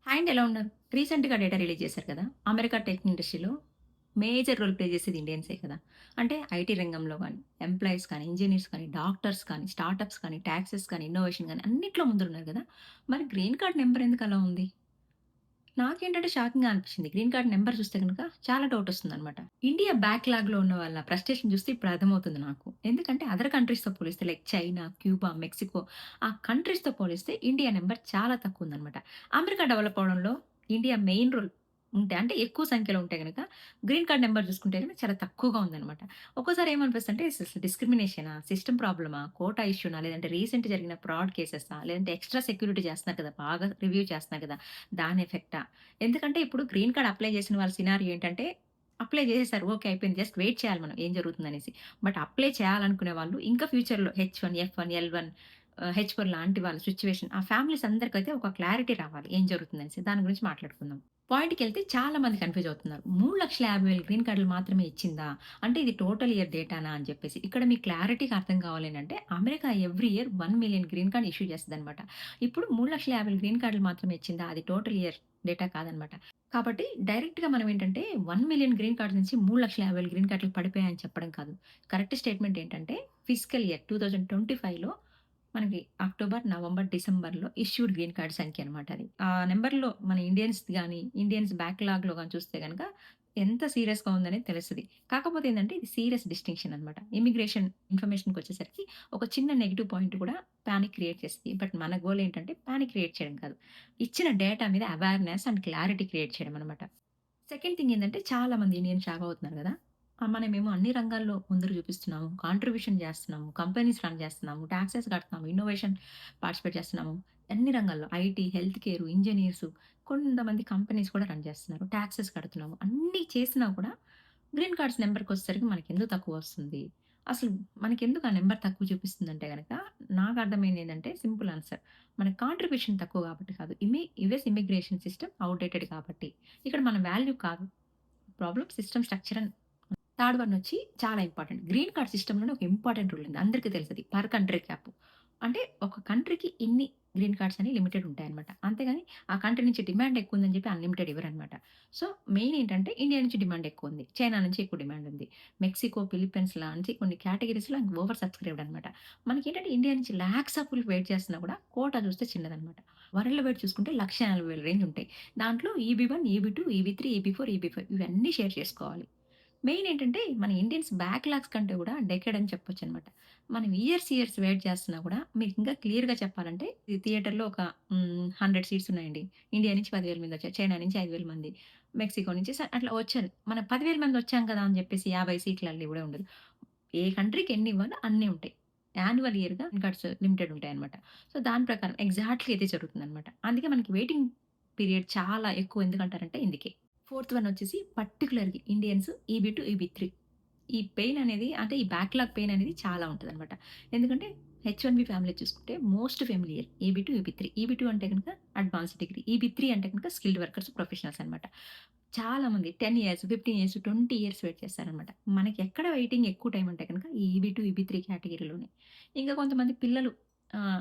Hi అండి. ఎలా ఉన్నారు? రీసెంట్‌గా డేటా రిలీజ్ చేశారు కదా! అమెరికా టెక్ ఇండస్ట్రీలో మేజర్ రోల్ ప్లే చేసేది ఇండియన్సే కదా! అంటే ఐటీ రంగంలో గాని, ఎంప్లాయీస్ కానీ, ఇంజినీర్స్ కానీ, డాక్టర్స్ కానీ, స్టార్టప్స్ కానీ, టాక్సెస్ కానీ, ఇన్నోవేషన్ గాని అన్నిట్లో ముందున్నారు కదా! మరి గ్రీన్ కార్డ్ నంబర్ ఎందుకు అలా ఉంది? నాకేంటంటే షాకింగ్‌గా అనిపించింది. గ్రీన్ కార్డ్ నంబర్ చూస్తే గనుక చాలా డౌటొస్తుందనమాట. ఇండియా బ్యాక్‌లాగ్‌లో ఉన్న వాళ్ళ ఫ్రస్ట్రేషన్ చూస్తే ఇప్పుడు అర్థమవుతుంది నాకు. ఎందుకంటే అదర్ కంట్రీస్‌తో పోలిస్తే లైక్ చైనా, క్యూబా, మెక్సికో ఆ కంట్రీస్‌తో పోలిస్తే ఇండియా నంబర్ చాలా తక్కువుందనమాట. అమెరికా డెవలప్ అవ్వడంలో ఇండియా మెయిన్ రోల్ ఉంటే అంటే ఎక్కువ సంఖ్యలో ఉంటే గనక గ్రీన్ కార్డ్ నంబర్ చూసుకుంటే గనుక చాలా తక్కువగా ఉందనమాట. ఒక్కోసారి ఏమనిపిస్తదంటే అసలు డిస్క్రిమినేషనా? సిస్టమ్ ప్రాబ్లమా? కోటా ఇష్యూనా? లేదంటే రీసెంట్ జరిగిన ఫ్రాడ్ కేసెసా? లేదంటే ఎక్స్‌ట్రా సెక్యూరిటీ చేస్తున్నారు కదా! బాగా రివ్యూ చేస్తున్నారు కదా! దాని ఎఫెక్టా? ఎందుకంటే ఇప్పుడు గ్రీన్ కార్డ్ అప్లై చేసిన వాళ్ళ సినారియో ఏంటంటే, అప్లై చేసేసారు. ఓకే. అయిపోయింది. జస్ట్ వెయిట్ చేయాలి మనం ఏం జరుగుతుందనేసి. బట్ అప్లై చేయాలనుకునే వాళ్ళు ఇంకా ఫ్యూచర్‌లో హెచ్1, ఎఫ్1, ఎల్1 హెచ్4 లాంటి వాళ్ళ సిట్యుయేషన్ ఆ ఫ్యామిలీస్ అందరికైతే ఒక క్లారిటీ రావాలి. ఏం జరుగుతుందనేసి. దాని గురించి మాట్లాడుకుందాం. పాయింట్‌కెళ్తే చాలా మంది కన్‌ఫ్యూజ్ అవుతున్నారు. 3,50,000 గ్రీన్ కార్డ్‌లు మాత్రమే ఇచ్చిందా? అంటే ఇది టోటల్ ఇయర్ డేటానా అని చెప్పేసి. ఇక్కడ మీకు క్లారిటీగా అర్థం కావాలి అనంటే America every year 1,000,000 green card issue చేస్తదనమాట. ఇప్పుడు 3,50,000 గ్రీన్ కార్డ్‌లు మాత్రమే ఇచ్చిందా? అది టోటల్ ఇయర్ డేటా కాదనమాట. కాబట్టి డైరెక్ట్‌గా మనం ఏంటంటే 1,000,000 గ్రీన్ కార్డ్స్ నుంచి 3,50,000 గ్రీన్ కార్డ్‌లు పడిపోయాయని చెప్పడం కాదు. కరెక్ట్ స్టేట్‌మెంట్ ఏంటంటే ఫిజికల్ ఇయర్ 2025లో మనకి అక్టోబర్, నవంబర్, డిసెంబర్‌లో ఇష్యూడ్ గ్రీన్ కార్డ్ సంఖ్య అనమాట అది. ఆ నంబర్‌లో మన ఇండియన్స్‌ది గాని, ఇండియన్స్ బ్యాక్‌లాగ్‌లో గాని చూస్తే గనక ఎంత సీరియస్‌గా ఉందనేది తెలుస్తది. కాకపోతే ఏందంటే ఇది సీరియస్ డిస్టింక్షన్ అనమాట. ఇమిగ్రేషన్ ఇన్ఫర్మేషన్‌కొచ్చేసరికి ఒక చిన్న నెగెటివ్ పాయింట్ కూడా పానిక్ క్రియేట్ చేస్తది. బట్ మన గోల్ ఏంటంటే పానిక్ క్రియేట్ చేయడం కాదు. ఇచ్చిన డేటా మీద అవేర్‌నెస్ అండ్ క్లారిటీ క్రియేట్ చేయడం అనమాట. సెకండ్ థింగ్ ఏందంటే చాలా మంది ఇండియన్స్ షాక్ అవుతున్నారు గదా! మనమేమో అన్ని రంగాల్లో ముందర చూపిస్తున్నాము. కాంట్రిబ్యూషన్ చేస్తున్నాము. కంపెనీస్ రన్ చేస్తున్నాము. టాక్సెస్ కడుతున్నాము. ఇన్నోవేషన్ పార్టిసిపేట్ చేస్తున్నాము. అన్ని రంగాల్లో ఐటీ, హెల్త్ కేర్, ఇంజినీర్స్ కొంతమంది కంపెనీస్ కూడా రన్ చేస్తున్నారు. టాక్సెస్ కడుతున్నాము. అన్నీ చేసినా కూడా గ్రీన్ కార్డ్స్ నంబర్‌కొచ్చేసరికి మనకెందుకు తక్కువొస్తుంది? అసలు మనకెందుకు ఆ నంబర్ తక్కువ చూపిస్తుందంటే గనక నాకు అర్థమైందేంటంటే సింపుల్ ఆన్సర్. మన కాంట్రిబ్యూషన్ తక్కువ కాబట్టి కాదు. యూఎస్ ఇమిగ్రేషన్ సిస్టమ్ ఔట్‌డేటెడ్ కాబట్టి. ఇక్కడ మన వాల్యూ కాదు. Problem system structure and third one వచ్చి చాలా ఇంపార్టెంట్. గ్రీన్ కార్డ్ సిస్టమ్‌లోనే ఒక ఇంపార్టెంట్ రూల్ ఉంది. అందరికీ తెలుసది. Per country cap. అంటే ఒక కంట్రీకి ఇన్ని గ్రీన్ కార్డ్స్ అని లిమిటెడ్ ఉంటాయన్నమాట. అంతేగాని ఆ కంట్రీ నుంచి డిమాండ్ ఎక్కువుందని చెప్పి అన్‌లిమిటెడ్ ఇవ్వరన్నమాట. సో, మెయిన్ ఏంటంటే ఇండియా నుంచి డిమాండ్ ఎక్కువుంది. చైనా నుంచి ఎక్కువ డిమాండ్ ఉంది. మెక్సికో, ఫిలిప్పీన్స్ లాంటి కొన్ని కేటగరీస్‌లో ఓవర్ సబ్‌స్క్రైబ్డ్ అన్నమాట. మనకేంటంటే ఇండియా నుంచి లాక్స్ ఆఫ్ పీపుల్ వెయిట్ చేస్తున్నా కూడా కోటా చూస్తే చిన్నదన్నమాట. వరల్డ్ వైడ్ చూసుకుంటే 1,40,000 రేంజ్ ఉంటాయి. దాంట్లో ఈబీ1, ఈబీ2, ఈబీ3, ఈబీ4, ఈబీ5 ఇవన్నీ షేర్ చేసుకోవాలి. మెయిన్ ఏంటంటే, మన ఇండియన్స్ బ్యాక్‌లాగ్స్ కంటే గూడా డెకేడ్ అని చెప్పొచ్చనమాట. మనం ఇయర్స్ వెయిట్ చేస్తున్నా గూడా మీకింకా క్లియర్‌గా చెప్పాలంటే, ఈ థియేటర్‌లో ఒక 100 సీట్స్ ఉన్నాయండి. ఇండియా నుంచి 10,000 మందొచ్చారు. చైనా నుంచి 5,000 మంది. మెక్సికో నుంచి అట్లా వచ్చారు. మనం 10,000 మంది వచ్చాం కదా! అని చెప్పేసి 50 సీట్లల్లో కూడా ఉండదు. ఏ కంట్రీకి ఎన్ని ఇవ్వాలో అన్నీ ఉంటాయి. యాన్యువల్ ఇయర్‌గా కార్డ్స్ లిమిటెడ్ ఉంటాయన్నమాట. సో, దాని ప్రకారం ఎగ్జాక్ట్‌లీ ఇదే జరుగుతుందన్నమాట. అందుకే మనకి వెయిటింగ్ పీరియడ్ చాలా ఎక్కువ ఎందుకంటారంటే ఇందుకే. ఫోర్త్ వన్ వచ్చేసి పర్టిక్యులర్‌గా ఇండియన్స్ ఈబీ2, ఈబీ3 ఈ పెయిన్ అనేది అంటే ఈ బ్యాక్‌లాగ్ పెయిన్ అనేది చాలా ఉంటదనమాట. ఎందుకంటే హెచ్1బీ ఫ్యామిలీ చూసుకుంటే మోస్ట్ ఫెమిలియర్ ఈబీ2, ఈబీ3. ఈబీ2 అంటే గనుక అడ్వాన్స్డ్ డిగ్రీ. ఈబీ3 అంటే గనుక స్కిల్డ్ వర్కర్స్, ప్రొఫెషనల్స్ అనమాట. చాలా మంది 10 ఇయర్స్, 15 ఇయర్స్, 20 ఇయర్స్ వెయిట్ చేస్తారనమాట. మనకి ఎక్కడ వెయిటింగ్ ఎక్కువ టైమ్ అంటే గనుక ఈ ఈబీ2, ఈబీ3 కేటగరీలోనే. ఇంకా కొంతమంది పిల్లలు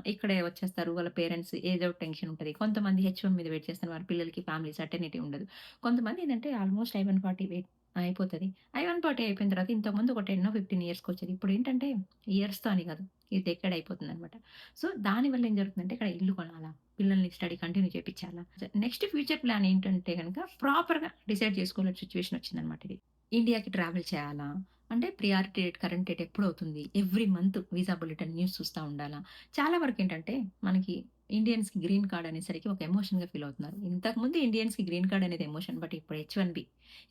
ఇక్కడే వచ్చేస్తారు. వాళ్ళ పేరెంట్స్ ఏదో ఒక టెన్షన్ ఉంటది. కొంతమంది హెచ్1 మీద వెయిట్ చేస్తారు. వారి పిల్లలకి ఫ్యామిలీ సర్టెనిటీ ఉండదు. కొంతమంది ఏందంటే ఆల్మోస్ట్ I-140 వెయిట్ అయిపోతది. I-140 అయిపోయిన తర్వాత ఇంతకుముందు ఒక 10, 15 ఇయర్స్‌కొచ్చేది. ఇప్పుడేంటంటే ఇయర్స్‌తో అని కాదు. ఈ డెకేడ్ అయిపోతుందనమాట. సో, దానివల్ల ఏం జరుగుతుందంటే ఇక్కడ ఇల్లు కొనాలా? పిల్లల్ని స్టడీ కంటిన్యూ చేపిచ్చాలా? నెక్స్ట్ ఫ్యూచర్ ప్లాన్ ఏంటంటే గనక ప్రాపర్‌గా డిసైడ్ చేసుకోలేని సిట్యుయేషన్ వచ్చిందనమాట ఇది. ఇండియాకి ట్రావెల్ చేయాలా? అంటే ప్రియారిటీ డేట్, కరెంట్ డేట్ ఎప్పుడవుతుంది? Every month visa bulletin news చూస్తా ఉండాలా? చాలా వరకేంటంటే మనకి ఇండియన్స్‌కి గ్రీన్ కార్డ్ అనేసరికి ఒక ఎమోషన్‌గా ఫీల్ అవుతున్నారు. ఇంతకుముందు ఇండియన్స్‌కి గ్రీన్ కార్డ్ అనేది ఎమోషన్. బట్ ఇప్పుడు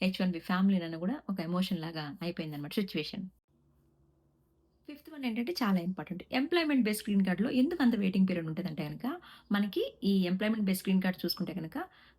హెచ్1బీ ఫ్యామిలీనన్నా గూడా ఒక ఎమోషన్ లాగా అయిపోయిందనమాట సిట్యుయేషన్. ఫిఫ్త్ వన్ ఏంటంటే చాలా ఇంపార్టెంట్. ఎంప్లాయ్‌మెంట్ బేస్డ్ గ్రీన్ కార్డ్‌లో ఎందుకు అంత వెయిటింగ్ పీరియడ్ ఉంటదంటే గనక, మనకి ఈ ఎంప్లాయ్‌మెంట్ బేస్డ్ గ్రీన్ కార్డ్ చూసుకుంటే గనక,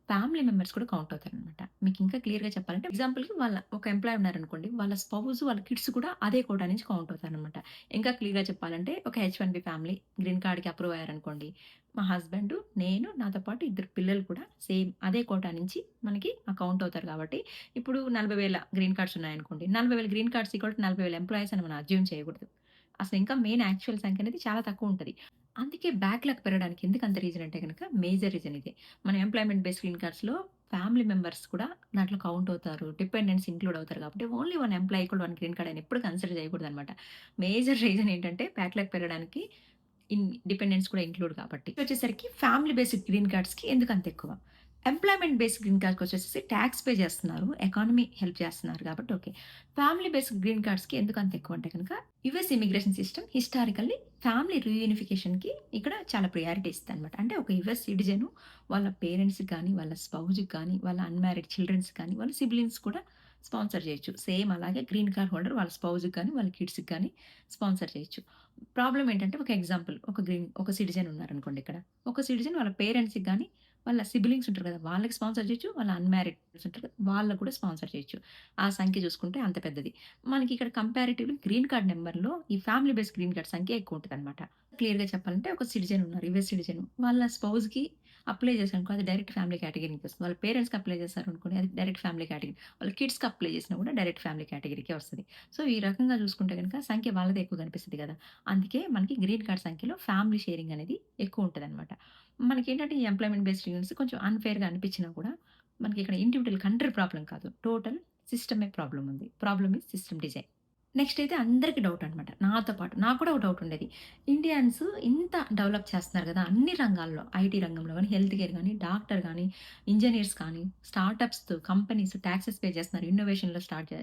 ఫ్యామిలీ మెంబర్స్ కూడా కౌంట్ అవుతారనమాట. మీకు ఇంకా క్లియర్‌గా చెప్పాలంటే ఎగ్జాంపుల్‌కి వాళ్ళ ఒక ఎంప్లాయీ ఉన్నారనుకోండి. వాళ్ళ స్పౌస్, వాళ్ళ కిడ్స్ కూడా అదే కోటా నుంచి కౌంట్ అవుతారనమాట. ఇంకా క్లియర్‌గా చెప్పాలంటే ఒక హెచ్1బీ ఫ్యామిలీ గ్రీన్ కార్డ్‌కి అప్రూవ్ అయ్యారనుకోండి. మా హస్బెండ్, నేను, నాతో పాటు ఇద్దరు పిల్లలు కూడా సేమ్ అదే కోటా నుంచి మనకి కౌంట్ అవుతారు కాబట్టి, ఇప్పుడు 40,000 గ్రీన్ కార్డ్స్ ఉన్నాయనుకోండి. 40,000 green cards equal to 40,000 employees అని మనం అజ్యూమ్ చేయకూడదు. అసలు ఇంకా మెయిన్ యాక్చువల్ సంఖ్య అనేది చాలా తక్కువుంటది. అందుకే బ్యాక్‌లాగ్ పెరగడానికి ఎందుకంత రీజన్ అంటే గనక మేజర్ రీజన్ ఇదే. మన ఎంప్లాయ్‌మెంట్ బేస్డ్ గ్రీన్ కార్డ్స్‌లో ఫ్యామిలీ మెంబర్స్ కూడా దాంట్లో కౌంట్ అవుతారు. డిపెండెంట్స్ ఇంక్లూడ్ అవుతారు కాబట్టి ఓన్లీ వన్ ఎంప్లాయీ కూడా వన్ గ్రీన్ కార్డ్ అని ఎప్పుడు కన్సిడర్ చేయకూడదనమాట. మేజర్ రీజన్ ఏంటంటే బ్యాక్‌లాగ్ పెరగడానికి డిపెండెంట్స్ కూడా ఇంక్లూడ్ కాబట్టి. వచ్చేసరికి ఫ్యామిలీ బేస్డ్ గ్రీన్ కార్డ్స్‌కి ఎందుకంత ఎక్కువ? ఎంప్లాయ్‌మెంట్ బేస్డ్ గ్రీన్ కార్డ్‌కొచ్చేసేసి టాక్స్ పే చేస్తున్నారు. ఎకానమీ హెల్ప్ చేస్తున్నారు కాబట్టి ఓకే. ఫ్యామిలీ బేస్డ్ గ్రీన్ కార్డ్స్‌కి ఎందుకంత ఎక్కువ అంటే గనక US immigration system historically family రీయూనిఫికేషన్‌కి ఇక్కడ చాలా ప్రయారిటీ ఇస్తదనమాట. అంటే ఒక యూఎస్ సిటిజన్ వాళ్ళ పేరెంట్స్‌కి గాని, వాళ్ళ స్పౌజ్‌కి గాని, వాళ్ళ అన్‌మ్యారీడ్ చిల్డ్రన్స్‌కి కానీ, వాళ్ళ సిబ్లింగ్స్ కూడా స్పాన్సర్ చేయొచ్చు. సేమ్ అలాగే గ్రీన్ కార్డ్ హోల్డర్ వాళ్ళ స్పౌజ్‌కి గాని, వాళ్ళ కిడ్స్‌కి గాని స్పాన్సర్ చేయొచ్చు. ప్రాబ్లమ్ ఏంటంటే ఒక ఎగ్జాంపుల్ ఒక సిటిజన్ ఉన్నారనుకోండి ఇక్కడ. ఒక సిటిజన్ వాళ్ళ పేరెంట్స్‌కి గాని, వాళ్ళ సిబ్లింగ్స్ ఉంటారు కదా! వాళ్ళకి స్పాన్సర్ చేయొచ్చు. వాళ్ళ అన్‌మ్యారిడ్ ఉంటారు కదా! వాళ్ళకి కూడా స్పాన్సర్ చేయొచ్చు. ఆ సంఖ్య చూసుకుంటే అంత పెద్దది. మనకి ఇక్కడ కంపారిటివ్‌లీ గ్రీన్ కార్డ్ నంబర్‌లో ఈ ఫ్యామిలీ బేస్డ్ గ్రీన్ కార్డ్ సంఖ్య ఎక్కువ ఉంటదనమాట. క్లియర్‌గా చెప్పాలంటే ఒక సిటిజన్ ఉన్నారు. US citizen. వాళ్ళ స్పౌస్‌కి అప్లై చేశారనుకో అది డైరెక్ట్ ఫ్యామిలీ కేటగరీకి వస్తుంది. వాళ్ళ పేరెంట్స్‌కి అప్లై చేశారనుకోండి అది డైరెక్ట్ ఫ్యామిలీ కేటగరీ. వాళ్ళ కిడ్స్‌కి అప్లై చేసినా కూడా డైరెక్ట్ ఫ్యామిలీ కేటగరీకే వస్తది. సో, ఈ రకంగా చూసుకుంటే గనుక సంఖ్య వాళ్ళదే ఎక్కువ కనిపిస్తది కదా! అందుకే మనకి గ్రీన్ కార్డ్ సంఖ్యలో ఫ్యామిలీ షేరింగ్ అనేది ఎక్కువుంటదనమాట. మనకేంటంటే ఈ ఎంప్లాయ్‌మెంట్ బేస్డ్ రీజన్స్ కొంచెం అన్‌ఫెయిర్‌గా అనిపించినా కూడా మనకి ఇక్కడ ఇండివిడ్యువల్ కంట్రీ ప్రాబ్లమ్ కాదు. టోటల్ సిస్టమే ప్రాబ్లమ్ ఉంది. Problem is system design. Next అయితే అందరికి డౌట్ అనమాట. నాతో పాటు. నాకు కూడా ఒక డౌట్ ఉండేది. ఇండియన్స్ ఇంత డెవలప్ చేస్తున్నారు గదా! అన్ని రంగాల్లో. ఐటీ రంగంలో గాని, హెల్త్ కేర్ గాని, డాక్టర్ గాని, ఇంజినీర్స్ కానీ, స్టార్టప్స్, కంపెనీస్ టాక్సెస్ పే చేస్తున్నారు.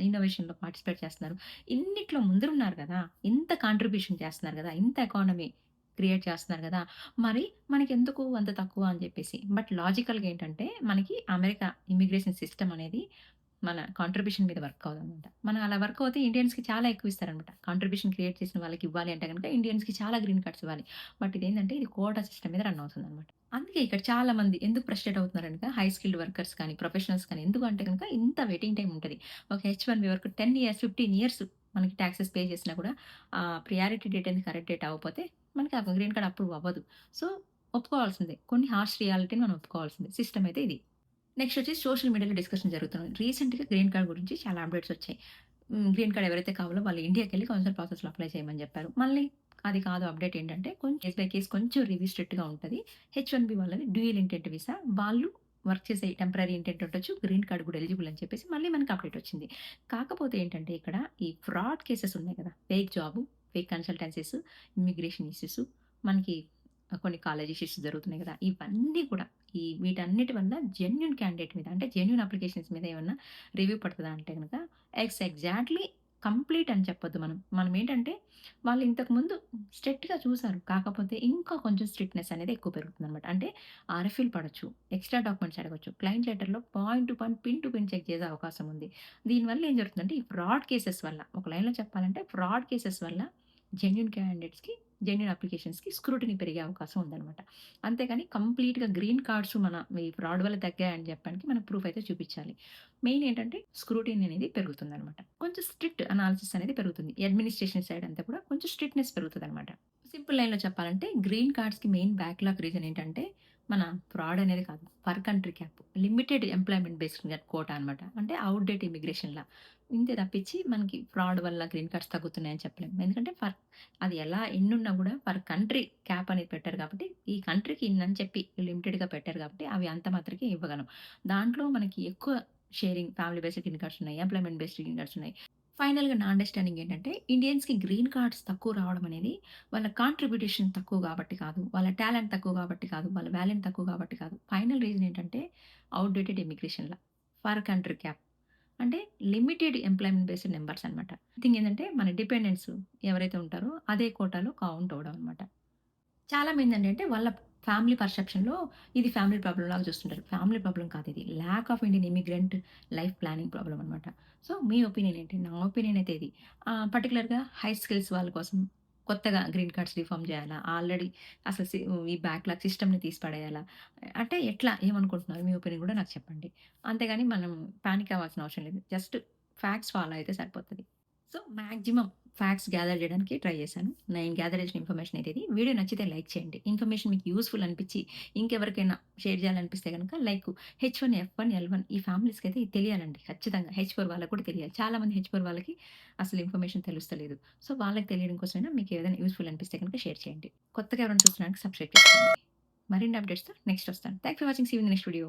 ఇన్నోవేషన్‌లో పార్టిసిపేట్ చేస్తున్నారు. ఇన్నిట్లో ముందరున్నారు గదా! ఇంత కాంట్రిబ్యూషన్ చేస్తున్నారు గదా! ఇంత ఎకానమీ క్రియేట్ చేస్తున్నారు గదా! మరి మనకెందుకు అంత తక్కువ అని జెప్పేసి. బట్ లాజికల్‌గా ఏంటంటే మనకి అమెరికా ఇమిగ్రేషన్ సిస్టమ్ అనేది మన కాంట్రిబ్యూషన్ మీద వర్క్ అవ్వదనమాట. మనం అలా వర్క్ అవుతే ఇండియన్స్‌కి చాలా ఎక్కువ ఇస్తారనమాట. కాంట్రిబ్యూషన్ క్రియేట్ చేసిన వాళ్ళకి ఇవ్వాలి అంటే గనుక ఇండియన్స్‌కి చాలా గ్రీన్ కార్డ్స్ ఇవ్వాలి. బట్ ఇదేంటంటే ఇది కోటా సిస్టమ్ మీద రన్ అవుతుందనమాట. అందుకే ఇక్కడ చాలా మంది ఎందుకు ఫ్రస్ట్రేట్ అవుతున్నారనక హై స్కిల్డ్ వర్కర్స్ కానీ, ప్రొఫెషనల్స్ కానీ ఎందుకు అంటే గనుక ఇంత వెయిటింగ్ టైమ్ ఉంటది. ఒక హెచ్-1బీ వరకు 10 ఇయర్స్, 15 ఇయర్స్ మనకి టాక్సెస్ పే చేసినా కూడా ప్రియారిటీ డేట్ అనేది కరెక్ట్ డేట్ అవ్వకపోతే మనకి ఆ గ్రీన్ కార్డ్ అప్రూవ్ అవ్వదు. సో, ఒప్పుకోవాల్సిందే. కొన్ని హార్ష్ రియాలిటీని మనం ఒప్పుకోవాల్సిందే. సిస్టమ్ అయితే ఇది. నెక్స్ట్ వచ్చేసి సోషల్ మీడియాలో డిస్కషన్ జరుగుతుంది. రీసెంట్‌గా గ్రీన్ కార్డ్ గురించి చాలా అప్డేట్స్ వచ్చాయి. గ్రీన్ కార్డ్ ఎవరైతే కావాలో వాళ్ళు ఇండియాకెళ్ళి కౌన్సిల్ ప్రాసెస్‌లో అప్లై చేయమని చెప్పారు. మళ్ళీ అది కాదు అప్డేట్ ఏంటంటే కొంచెం కేస్ బై కేస్ కొంచెం రివ్యూ స్ట్రిక్ట్‌గా ఉంటది. హెచ్-1బీ వాళ్ళది డ్యూయల్ ఇంటెంట్ వీసా. వాళ్ళు వర్క్ చేసే టెంపరరీ ఇంటెంట్ ఉండొచ్చు. గ్రీన్ కార్డ్ కూడా ఎలిజిబుల్ అని చెప్పేసి మళ్ళీ మనకి అప్డేట్ వచ్చింది. కాకపోతే ఏంటంటే ఇక్కడ ఈ ఫ్రాడ్ కేసెస్ ఉన్నాయి కదా! Fake job, fake consultancies, immigration issues మనకి కొన్ని కాలేజ్ ఇష్యూస్ జరుగుతున్నాయి కదా! ఇవన్నీ కూడా వీటన్నిటి వల్ల జెన్యూన్ క్యాండిడేట్ మీద అంటే జెన్యూన్ అప్లికేషన్స్ మీద ఏమన్నా రివ్యూ పడతదా అంటే గనక ఎగ్జాక్ట్‌లీ కంప్లీట్ అని చెప్పొద్దు మనం. మనమేంటంటే వాళ్ళు ఇంతకుముందు స్ట్రిక్ట్‌గా చూసారు. కాకపోతే ఇంకా కొంచెం స్ట్రిక్ట్‌నెస్ అనేది ఎక్కువ పెరుగుతుందనమాట. అంటే ఆర్ఎఫ్ఈలు పడొచ్చు. ఎక్స్‌ట్రా డాక్యుమెంట్స్ అడగొచ్చు. క్లయింట్ లెటర్‌లో point to point, pin to pin check చేసే అవకాశం ఉంది. దీనివల్ల ఏం జరుగుతుందంటే ఈ ఫ్రాడ్ కేసెస్ వల్ల ఒక లైన్‌లో చెప్పాలంటే ఫ్రాడ్ కేసెస్ వల్ల జెన్యూన్ క్యాండిడేట్స్‌కి, జెన్యూన్ అప్లికేషన్స్‌కి స్క్రూటినీ పెరిగే అవకాశం ఉందనమాట. అంతేగాని కంప్లీట్‌గా గ్రీన్ కార్డ్స్ ఈ ఫ్రాడ్ వల్ల తగ్గాయని చెప్పడానికి మనకు ప్రూఫ్ అయితే చూపించాలి. మెయిన్ ఏంటంటే స్క్రూటినీ అనేది పెరుగుతుందనమాట. కొంచెం స్ట్రిక్ట్ అనాలిసిస్ అనేది పెరుగుతుంది. అడ్మినిస్ట్రేషన్ సైడ్ అంతా కూడా కొంచెం స్ట్రిక్ట్‌నెస్ పెరుగుతదనమాట. సింపుల్ లైన్‌లో చెప్పాలంటే గ్రీన్ కార్డ్స్‌కి మెయిన్ బ్యాక్‌లాగ్ రీజన్ ఏంటంటే మన ఫ్రాడ్ అనేది కాదు. Per country cap. Limited employment based quota అనమాట. అంటే ఔట్‌డేట్ ఇమిగ్రేషన్‌లా. ఇంతే తప్పించి మనకి ఫ్రాడ్ వల్ల గ్రీన్ కార్డ్స్ తగ్గుతున్నాయని చెప్పలేము. ఎందుకంటే అది ఎలా ఎన్నున్నా గూడా పర్ కంట్రీ క్యాప్ అనేది పెట్టారు కాబట్టి, ఈ కంట్రీకి ఇన్నని చెప్పి లిమిటెడ్‌గా పెట్టారు కాబట్టి, అవి అంత మాత్రకే ఇవ్వగలం. దాంట్లో మనకి ఎక్కువ sharing family based green cards ఉన్నాయి. ఎంప్లాయ్‌మెంట్ బేస్డ్ గ్రీన్ కార్డ్స్ ఉన్నాయి. ఫైనల్‌గా నా అండర్‌స్టాండింగ్ ఏంటంటే, ఇండియన్స్‌కి గ్రీన్ కార్డ్స్ తక్కువ రావడం అనేది వాళ్ళ కాంట్రిబ్యూషన్ తక్కువ గాబట్టి కాదు. వాళ్ళ టాలెంట్ తక్కువ గాబట్టి కాదు. వాళ్ళ వాల్యూమ్ తక్కువ గాబట్టి కాదు. ఫైనల్ రీజన్ ఏంటంటే, ఔట్‌డేటెడ్ ఇమిగ్రేషన్‌ల. Per country cap. అంటే లిమిటెడ్ ఎంప్లాయ్‌మెంట్ బేస్డ్ నంబర్స్ అన్నమాట. థింగ్ ఏందంటే, మన డిపెండెంట్స్ ఎవరైతే ఉంటారో అదే కోటాలో కౌంట్ అవ్వడం అన్నమాట. చాలా మందేంటంటే వాళ్ళ ఫ్యామిలీ పర్సెప్షన్‌లో ఇది ఫ్యామిలీ ప్రాబ్లమ్ లాగా చూస్తుంటారు. ఫ్యామిలీ ప్రాబ్లమ్ కాదిది. Lack of Indian immigrant life planning problem అనమాట. సో, మీ ఒపీనియన్ ఏంటి? నా ఒపీనియన్ అయితే ఇది. పర్టిక్యులర్‌గా హై స్కిల్స్ వాళ్ళ కోసం కొత్తగా గ్రీన్ కార్డ్స్ రిఫార్మ్ చేయాలా? ఆల్రెడీ అసలు ఈ బ్యాక్‌లాగ్ సిస్టమ్‌ని తీసి పడేయాలా? అంటే ఎట్లా? ఏమనుకుంటున్నారు? మీ ఒపీనియన్ కూడా నాకు చెప్పండి. అంతేగాని మనం పానిక్ అవ్వాల్సిన అవసరం లేదు. జస్ట్ ఫ్యాక్ట్స్ ఫాలో అయితే సరిపోతది. సో, మాక్సిమం ఫ్యాక్ట్స్ గ్యాదర్ చేయడానికి ట్రై చేశాను. నేను గ్యాదర్ చేసిన ఇన్ఫర్మేషన్ అయితే ఇది. వీడియో నచ్చితే లైక్ చేయండి. ఇన్ఫర్మేషన్ మీకు యూజ్‌ఫుల్ అనిపించి ఇంకెవరికైనా షేర్ చేయాలనిపిస్తే గనుక లైక్ హెచ్1, ఎఫ్1, ఎల్1 ఈ ఫ్యామిలీస్‌కైతే ఇది తెలియాలండి ఖచ్చితంగా. హెచ్4 వాళ్ళకి కూడా తెలియాలి. చాలామంది హెచ్4 వాళ్ళకి అసలు ఇన్ఫర్మేషన్ తెలుస్తలేదు. సో, వాళ్ళకి తెలియడం కోసమైనా మీకు ఏదైనా యూజ్‌ఫుల్ అనిపిస్తే గనుక షేర్ చేయండి. కొత్తగా ఎవరైనా చూస్తున్నారంటే సబ్స్క్రైబ్ చేసుకోండి. మరిన్ని అప్డేట్స్‌తో నెక్స్ట్ వస్తాను. Thanks for watching. See you in the next video.